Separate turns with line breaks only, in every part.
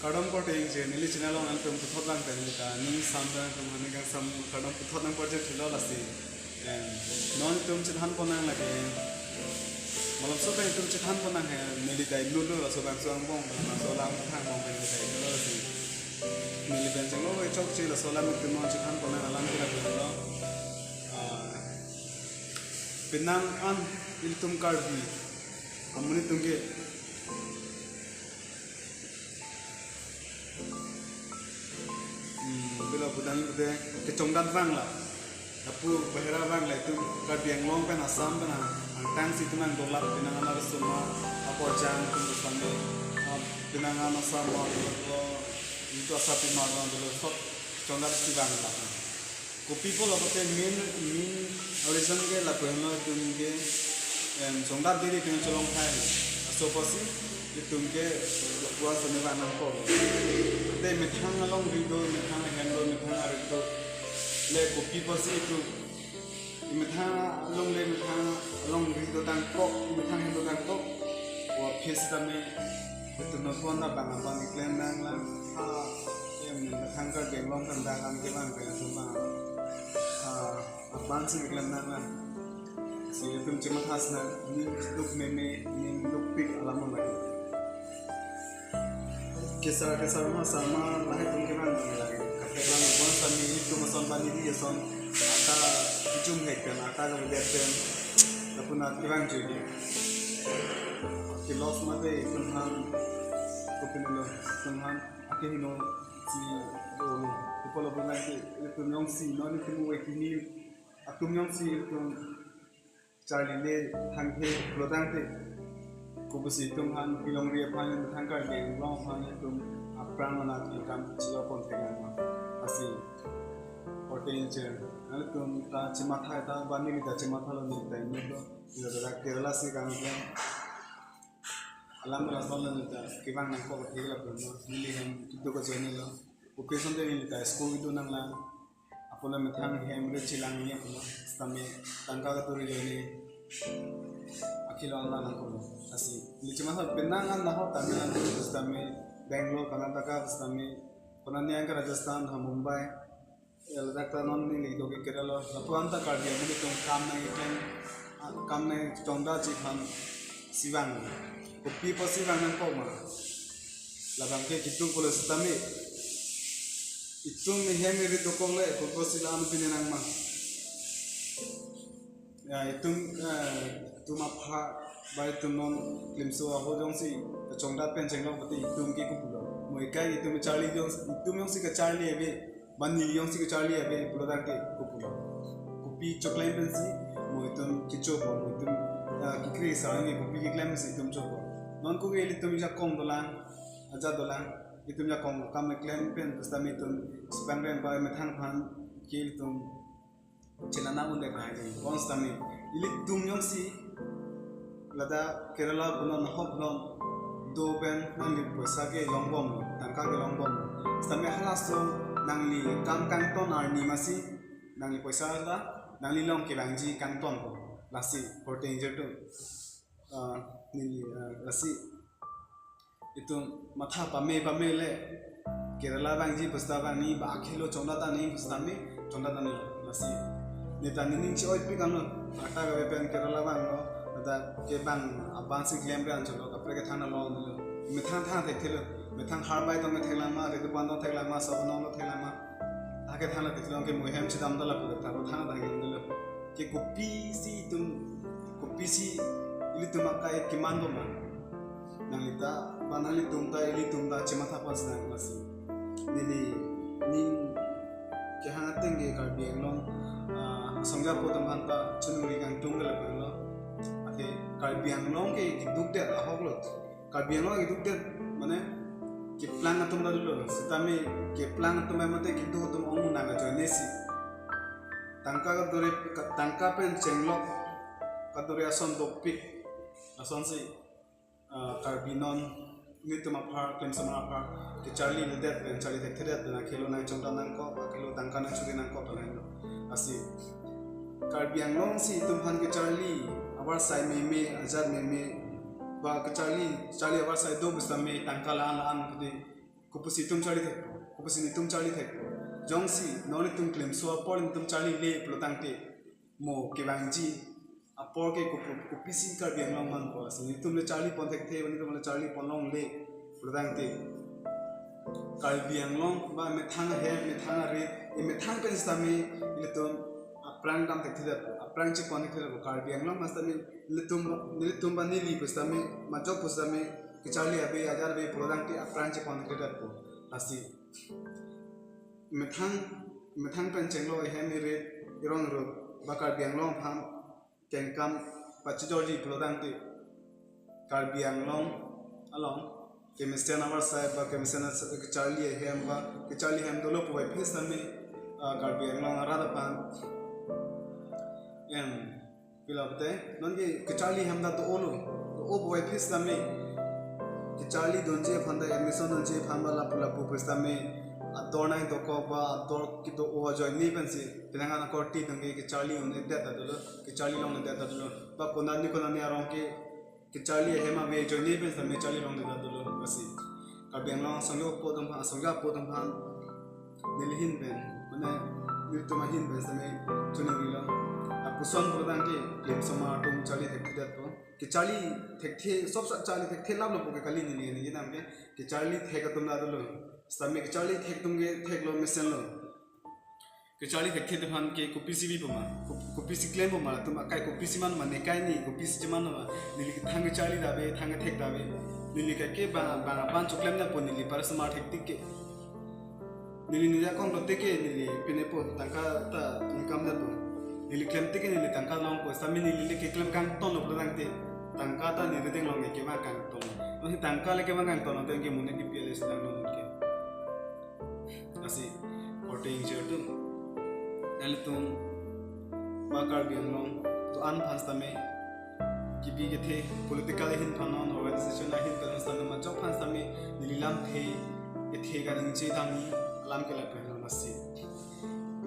kadam ko ting je nili china lo nal tum puthot lang pen ka ning sam da tum hani ka sam kadam puthot lang project thilo la si non tum chin han ko nang la ke malam so pen tum chin han ko nang he nili dai lu lu so bang so ang bong ma so lam thang bong pen dai lo la si nili pen jeng lo we chok chi la so lam tum non chin han ko nang alam ki la pen lo pinang an il tum kar bi amuni tum ke bila budang bude kecongdan bang lah apu bahira bang lah itu kadiang long pen asam pen angtang situ nang dolap pinangan harus semua apa jang itu sampai pinangan asam itu asapi marang dulu sok congdan si bang lah kopi pun lah pakai min origin ke lah pernah itu ke congdan diri dengan colong hai so pasti itu ke buat seniman apa de methang along rido methang hendo methang arido le kopi pasi itu methang along rido tang kok methang hendo tang kok wa phis tame itu no pona bang abang iklan nang lang methang ka genglong kan dalam ke bang pe suma abang si iklan nang lang si itu cuma khas na ni duk meme ni duk pik alam lagi kisah mah sama lahir mungkin lagi katakan bon sami itu mason bani dia son ata jum hekkan ata kemudian tapi nak kirang jadi kilos mate tunhan kupinelo tunhan akihino si dulu ipolo bunga itu nyong si non itu wekini atum nyong si itu charlie hanghe lodante kubusi tumhan pilong ria paling tangkar geng long paling tum aprang na ikam jiwa pon tegan asi potential al tum ta chimatha ta bani kita chimatha lo ni ta ni to ila da kerala si kan ke alam rasal ni ta kibang nang ko thigla pon ni hem itu ko jeni lo occasion de ni ta school itu nang la apona methang hem re chilang ni apona stame tangka ka turi jeni akhilan na ko asi licima sa penangan na ho tamilan stame Bangalore Karnataka stame konanya ka Rajasthan ha Mumbai ladakta non ni do ke Kerala lapuanta kar dia muni tum kam na chongda chi khan siwang kopi pa siwang nang ko ma labang ke kitung polo stame itum hemiri to ko le ko silan pinang ma ya itum apa baik tunon limso aku jong si kecongdat penceng lo pati itum ke kupulo mereka itu mencari jong itum yang si kecari ebe bani yang si kecari ebe pulo dan ke kupulo kopi coklat pensi mau itum kicobo mau itum kikri sarang kopi kiklam si itum cobo non ko ke itum ja kong dolang aja dolang itum ja kong kam klam pen terus kami itum spam pen ba methang phan ke itum celana unde kai once kami itum yang si lada Kerala punon hopnon do ben nangli poisa ke longbom tangka ke longbom stame halaso nangli kam kanton arni masi nangli poisa la nangli long ke bangji kanton ko lasi for danger to ni lasi itu matha pame le Kerala bangji posta bani ba khelo chonda ta ni stame chonda ta ni lasi neta ni chi oi pi kan ata ga ben Kerala bang no ada ke bang abang si claim be ancholo kapre ke thana lo mithang thang thekelo mithang harbai to methela ma re dupan to thekla ma sab no lo thekla ma ake thana theklo ke mohem chidam dala pu ta thana da ge dilo ke kopi si ili tumaka ek kimando ma nalita banali tumta ili tumta chimatha pas na klasi nili ning ke hanga tenge ka bieng long sangja po tamanta chunuri kan tungala perlo Karbiang long ke duk det ahoglot Karbiang long ke duk det mane ke plan atum dulu setame ke plan atum mate ke duk atum ong naga joinesi tangka ka dore tangka pen chenglok ka dore ason dopik ason si karbinon ni tuma par kem sama par ke charlie le det pen charlie te thret na khelo na chongda nang ko khelo tangka na churi nang ko to asi Karbiang long si tumhan ke charlie abar sai meme azad meme ba kachali chali abar sai do busame tangkala an pudi kupusi tum chali thek kupusi ni tum chali thek jongsi noni tum claim so apor tum chali le plotang te mo kewangji apor ke kupisi kar biang long man ko sini tum le chali pon thek the bani tum le chali pon long le plotang te kar biang long ba me thang re me thang pen stami le tum aprang dam thek the aprang chi pon thek le kar biang long mastami le tum ba ni li pustami ma jok pustami ke chali abe ajar be plotang te aprang chi pon thek ko asi methang pen chenglo hemi re irong ro bakar biang long pham kengkam pachijoli plodang ti kar biang long along kemisten our side ba kemisten ke charlie hem dolo poi phis nami kar biang long arada pan em pilabte nonge ke charlie hem da to olo o poi phis nami ke charlie donje phanda emission donje phamba la pula pu phis nami adorna in toko ba ador ki to o join ni pensi pinanga na korti tangi ki charlie on edda da dolo ki charlie long edda da dolo ba konani arong ki charlie hema be join ni pensi me charlie long da dolo basi ka beng long sangyo po dum ha nilhin ben mane nirto ma hin ben same tunang ila apuson prodan ke lem sama tum charlie thek da to ki charlie thek the sob sa charlie thek the lab lo ke kali ni nam ke ki charlie thek tum da dolo stami ke charlie thek tumge thek lo mesen lo ke charlie thek the phan ke kupisi bi poma kupisi claim poma tum akai kupisi man mane kai ni kupisi jaman ma nili thang charlie da be thang thek da be nili ka ke ba ban chu claim na pon nili par smart thek tik ke nili ni ja kong lo te ke nili pine po tangka ta income da po nili claim te ke nili tangka long po stami nili ke claim kang ton lo dang te tangka ta nili deng long ke ma kang ton no tangka le ke ma kang ton te ke mune ki pls dang lo ke asi korting jertu elitum bakar biang long to an phans tame kibi ke the political hin phanon organization hin kan stame ma jok phans tame nililam the ethe ga ning che dang lam ke la pen nasi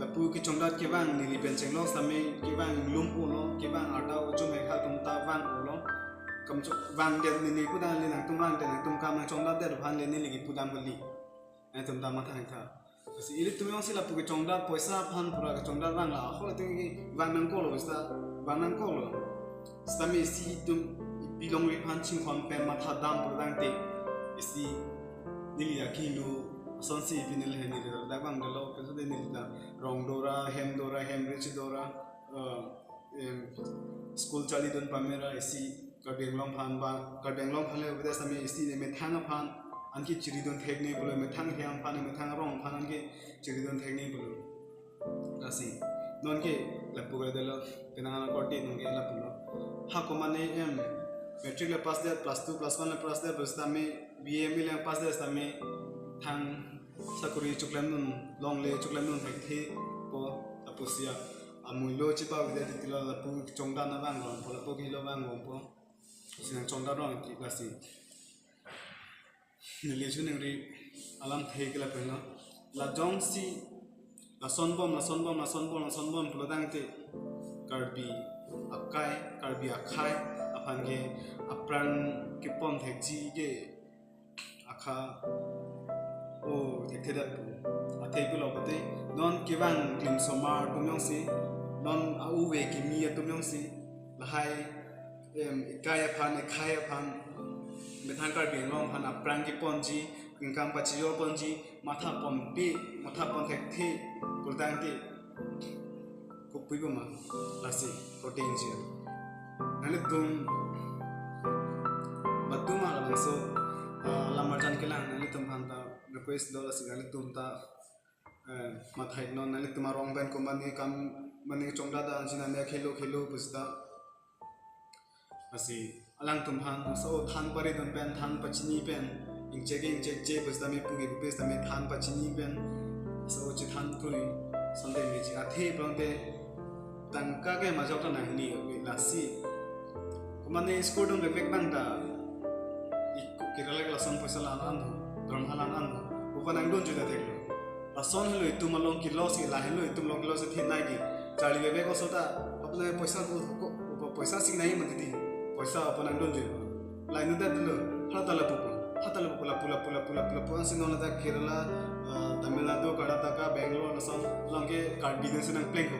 lapu ki chongdat ke bang nili pen cheng long stame ke bang lum pu no ke bang ata o chu me kha tum ta bang o lo kam chu bang de nili pu dan le nang tum bang de nang tum kam nang chongdat de phan le nili ki pu dam bali ai tum ta ma thang tha si ili tumyong sila puke chongdat poisa phan pura ke chongdat bang la hola tingi bang nang ko lo sta bang nang ko lo stami si tum bilong ri phan ching khon pen ma tha dam pur dang te isi nili ya kilo son si vinil he ni da bang de lo ke so de nili da rong dora hem rich dora school chali don pamera isi ka benglong phan le ubda stami isi ne me thang phan anki chiri don thekne bolo me thang hyam phan me thang rong phan anki chiri don thekne bolo asi non ke lapu ga delo tenana korti nge lapu no ha ko mane em metric le pass de plus 2 plus 1 le pass de basta me bm le pass de sta me thang sakuri chuklam nun long le chuklam nun thek the po apusia amui lo chi pa de tilo lapu chongda na bang ron po lapu ki lo bang ron po sinang chongda rong ti kasi nili chu ningri alam thek la pena la jong si la son bom plodang te karbi akai apan ge apran ke pon thek ji ge akha o thek the da a thek lo bote non ke bang klim somar tumyong si non au ve ki mi tumyong si la hai kai aphan methan kar bi long hana prang ki ponji ingkam pachiyo ponji matha pon thek thi pultang ti kopui boma lasi protein ji nale tum batuma la so lamarjan kelang nale tum hanta request do lasi nale tum ta mathai non nale tum rong ben ko mani kam mani chongda da jina ne khelo pusta asi alang tum han so than pare don pen than pachini pen injek je bastami pugi bastami than pachini pen so chi than pui sonde me ji athe blonde tangka ke majok ta nang ni lasi kumane score dong bek bang da ikku kirala la son pasala an drum halan an upanang don juda theklo ason helo itum along ki loss la helo itum long loss the nai gi chali bebe ko sota apne paisa sing nai mati di paisa apana don je lain da dilo hata la pupu hatal pula sinong lada Kerala, Tamil Nadu, Karnataka, Bangalore, nasan langke card business nang plank ho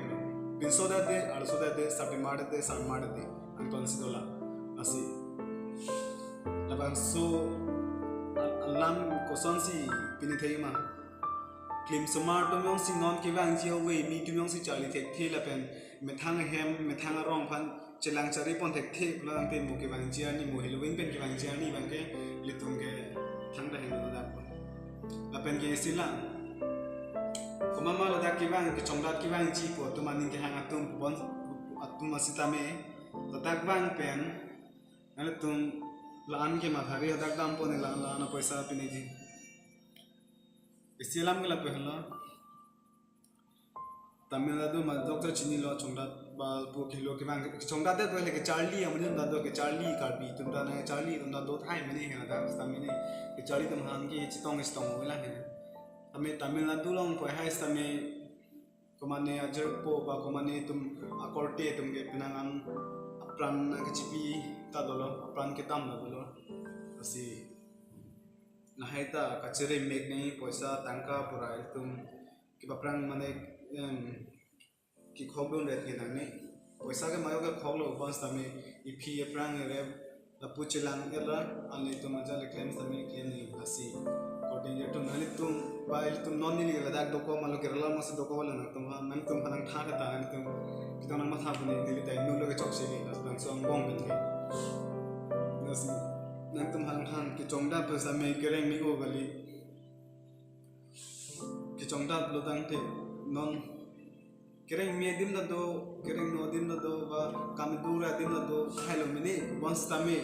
bin so that they also that they sabi madate san madate ang konsidola asi labang so alam koson si pinithei ma Klim smart to myong si non ki wang jiao wei mi tu myong si chali tek the la pen methang hem methang rong phan chelang chari pon tek the lang te mu ki wang jia ni mu helwin pen ki wang jia ni bang ke litung ke thang da hen da ko la pen ke sila ko mama la da ki wang ki chongdat ki wang ji ko tu manin ke hang atum bon atum asita me to tak wang pen ale tum la an ke ma thari da dam pon la na paisa pini ji Istilam ke lapeh la Tamil Nadu ma Dr. Chini lo chongdat ba pu kilo ke bang chongdat de pele ke Charlie amne da do ke Charlie ka bi tum da na Charlie tum da do thai mene he da stamine ke Charlie tum han ke chitong wala he ame Tamil Nadu long ko hai stame komane ajar po ba komane tum akorte tum ke pinangan apran ke chipi ta dolo apran ke tam dolo asi Nahita kacere make nahi poisa tangka pura itum ki baprang mane ki khogdon rethe nane poisa ke mayo ke khoglo bans tame ipi aprang re lapu chilang era ane tum aja le claim tame claim ni asi according to nani tum ba tum non ni le dak doko malo kerala mas doko wala na tum nan tum hanang tha ta nan tum kitana matha bune dili dai no lo ke chok se ni as bang song bong bin ke asi nang tum hang than ki chongda pe sa me kereng mi o gali ki chongda lo dang te non kereng me dim da do kereng no dim da do ba kam dura dim da do khailo mini once ta me